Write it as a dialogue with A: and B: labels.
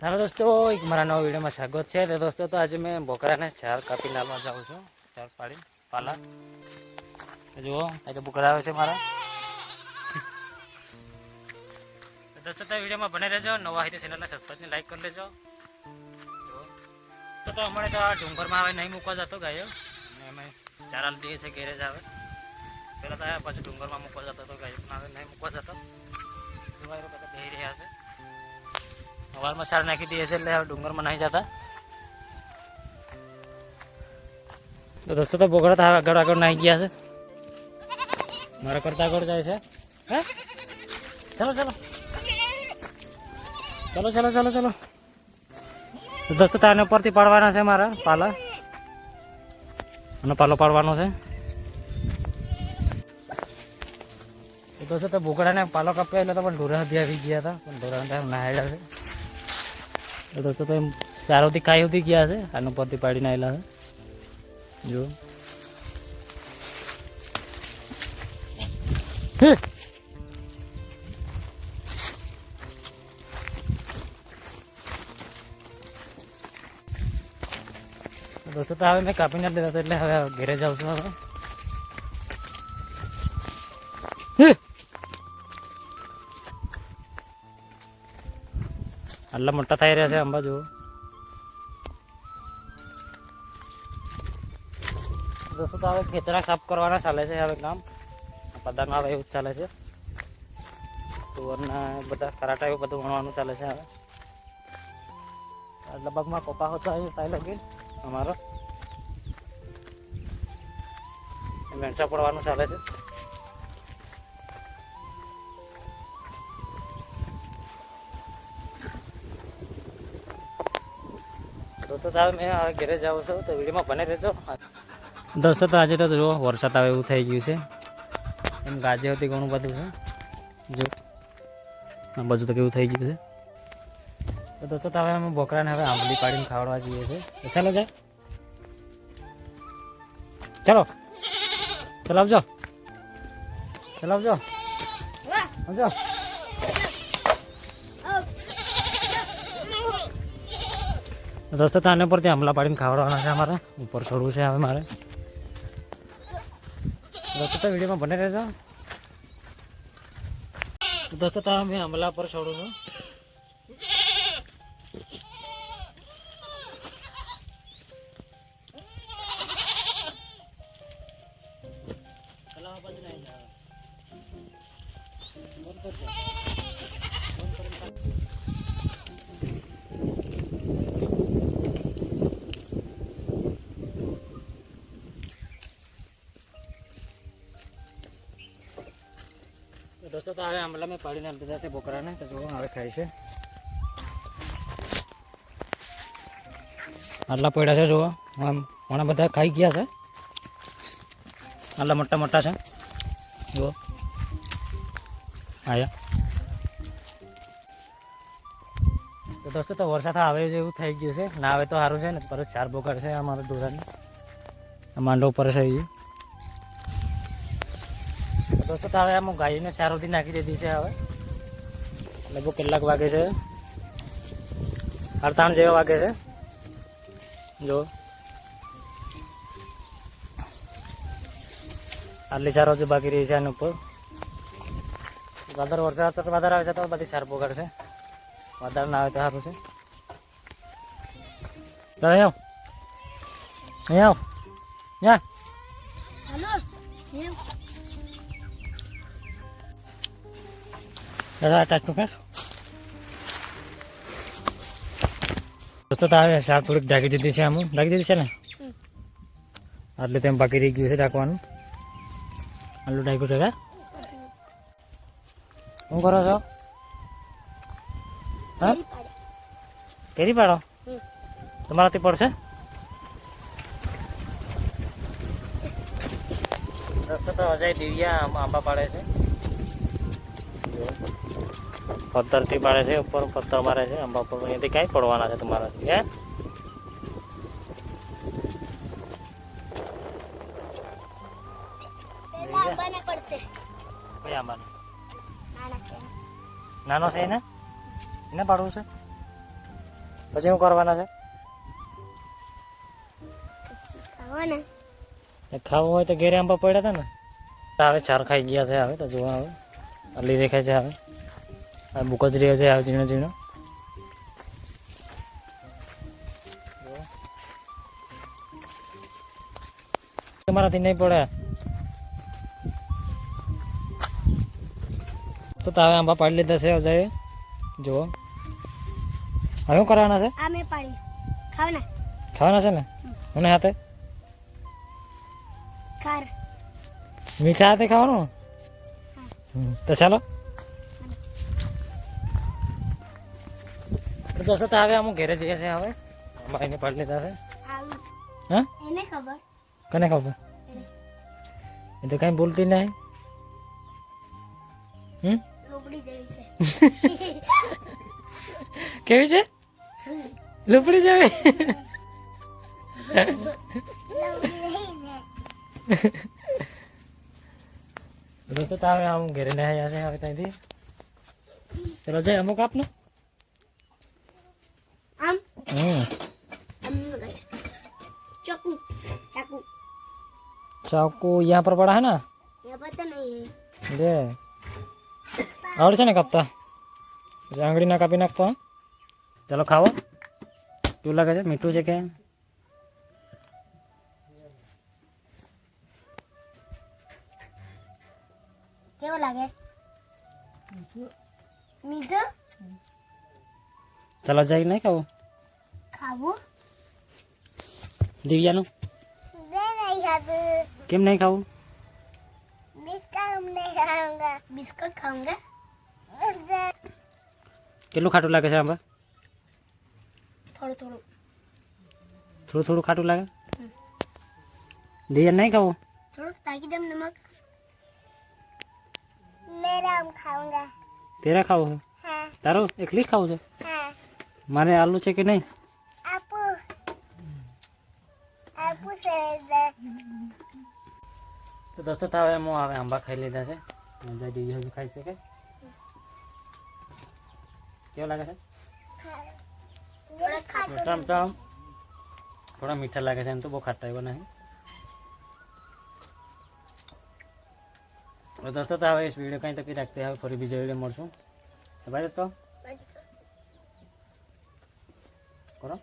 A: Hello दोस्तों, एक मारा नवा वीडियो में स्वागत है। तो दोस्तों तो आज मैं बोकरा ने चार कापी नालवा जाऊँ छूँ, चार पाड़ी पाला जो आज बोकरा है मारा। तो दोस्तों तो वीडियो में बने रहो, नवा है तो चैनल ने सब्सक्राइब लाइक कर लेजो। तो हमारे तो आ डूंगर में हमें नहीं मूकवा जातो गायो, हमें चारा दिए से गैरेज आवे पहला तो पास डूंगर में मूकवा जाता तो गायो नहीं मूकवा जाता बेही रहा है। हवाल में सार नाखी दिए डूंगर में नहीं जाता। तो दोस्तों तो बोकरा तो आगड़ आगड़ नहीं गया है, मारा करता आगड़ जाए से। चलो चलो चलो चलो चलो चलो। तो दोस्तों ताने ऊपर थी पड़वाना से मारा पाला અને પાલો પાડવાનો છે। તો દોસ્તો તો બોકડાને પાલો કાપ્યો એટલે તો પણ ઢોરા સુધી આવી ગયા હતા, પણ ઢોરાને ટાઈમ ના આવ્યા છે। તો દોસ્તો તો એમ સારોથી ખાઈ સુધી ગયા છે, આનો પરથી પાડીને આવેલા છે જો। दोस्तों तो हमें मैं कापी ना देता એટલે હવે ઘરે જાઉં છું। હવે આટલા મોટા થઈ રહ્યા છે આંબા જો। दोस्तों तो હવે ખેતરા સાફ કરવાના ચાલે છે હવે કામ, પદાના હવે એવું ચાલે છે। તુવરના બધા કરાટા એવું બધું વણવાનું ચાલે છે હવે। લગભગમાં કપા હોતો થાય લગી અમારો વેણસા પડવાનું ચાલે છે। दोस्तों तो मैं घरे जाऊँ छूँ तो वीडियो में बने रहो। दोस्तों तो आज तो जो वरसाद आवे एवं थई गयुं छे, एम गाजे होती घणुं बधुं छे जो आ बाजू तो केवुं थई गयुं छे। तो दोस्तों तो हमें बोकरा ने हमें आंबली पाड़ी खावड़वा जीए छे। तो चलो जाए चलो चलो आवजो चलो आवजो आवजो। दोस्तों तो आने पर हमला पाड़ी खावड़वाना है हमारे ऊपर छोड़ू है हमें मारे। दोस्तों तो वीडियो में बने रहो। दोस्तों तो मैं हमला पर छोड़ू छूँ। दोस्तों तो हमें हमला में पाड़ी नाल दीधा से बोकरा ने तो जो हमें खाई से आटला पड़ा है जो हम बता खाई गया है। आटला मोटा मोटा है जो आया। तो दोस्तों तो वरसाद आवे जेवुं थई गयुं छे, ना आवे तो सारूं छे ने पर चार बोकड छे अमारा ढोराने માંડો ઉપર છે। दोस्तों तो हमें अमुक गाय ने चारों दिन नाखी दीधी है। हमें लगभग कलाक वागे है 8 जेवा वागे है जो आटली चारो जो बाकी रही है ऊपर वादर वरसाद तो वादर आवे तो बधी चार बोकड है, वादर ना आवे तो सारूं छे। तो आओ आओ या दोस्तों तो शाक थोड़ी ढाकी दीधी है, हम ढाकी दीधी है ने आटले तेम बाकी रही गयुं छे ढाकवानुं। आटलुं ढाक्युं छे। शुं करो छो? हाँ केरी पाड़ो तमाराथी पड़शे। दोस्तों तो अजय दिव्या आंबा पाड़े छे, पत्थर थी पाड़े से ऊपर पत्थर मारे से अंबा पर ये क्या पड़वाना है तुम्हारा है। નાનો છે એને એને પાડવું છે પછી શું કરવાના છે? ખાવું હોય તો ઘેરે આંબા પડ્યા હતા ને. હવે ચાર ખાઈ ગયા છે. હવે તો જોવા હવે અલી દેખાય છે. હવે બુક જ રહ્યો છે. હવે ઝીણો ઝીણો તમારાથી નહીં પડે તો હવે આંબા પાડી લીધા છે. અજય જુઓ હવે શું કરવાના છે? ખાવાના છે ને. મને હાથે મીઠા હાથે ખાવાનું. તો ચાલો તો દોસ્તો તો હવે અમુક ઘેરે જઈએ છે. હવે આંબા એને પાડી લીધા છે. હા કને ખબર? એ તો કઈ બોલતી નહીં. કેવી છે? લુપડી જેવી. દોસ્તો તો હવે આમ ઘેરે નહીં આવ્યા છે. હવે ત્યાંથી ચલો જય અમુક આપને. चाकू यहाँ पर पड़ा है ना? यहाँ पर तो नहीं है. दे आवड़ से ना कापता आंगड़ी ना कापी नाखता. चलो खाओ. क्यों लगे છે? મીઠું છે કે? કેવો લાગે? મીઠું. ચલો જઈ નહીં ખાવું. ખાવું દિવ્યાનું કેમ नहीं खाऊं? बिस्कुट खाऊंगा. કેટલું ખાટું લાગે છે આંબા? થોડું થોડું ખાટું લાગે. દિયા नहीं खाऊं. થોડું તાકી દમ નમક. मेरा आम खाऊंगा. तेरा खाओ है? हाँ. तारो एकली खाओ છે? हाँ. मारे आलू છે કે નહીં? તો દોસ્તો તો હવે હું હવે આંબા ખાઈ લીધા છે. મજા દીદી હજુ ખાઈ છે કે કેવું લાગે છે? થોડા મીઠા લાગે છે. એમ તો બહુ ખાટા એવા નહીં. દોસ્તો તો હવે વીડિયો કંઈ તકી રાખતે હવે ફરી બીજા વિડીયો મળશું. ભાઈ દોસ્તો કરો.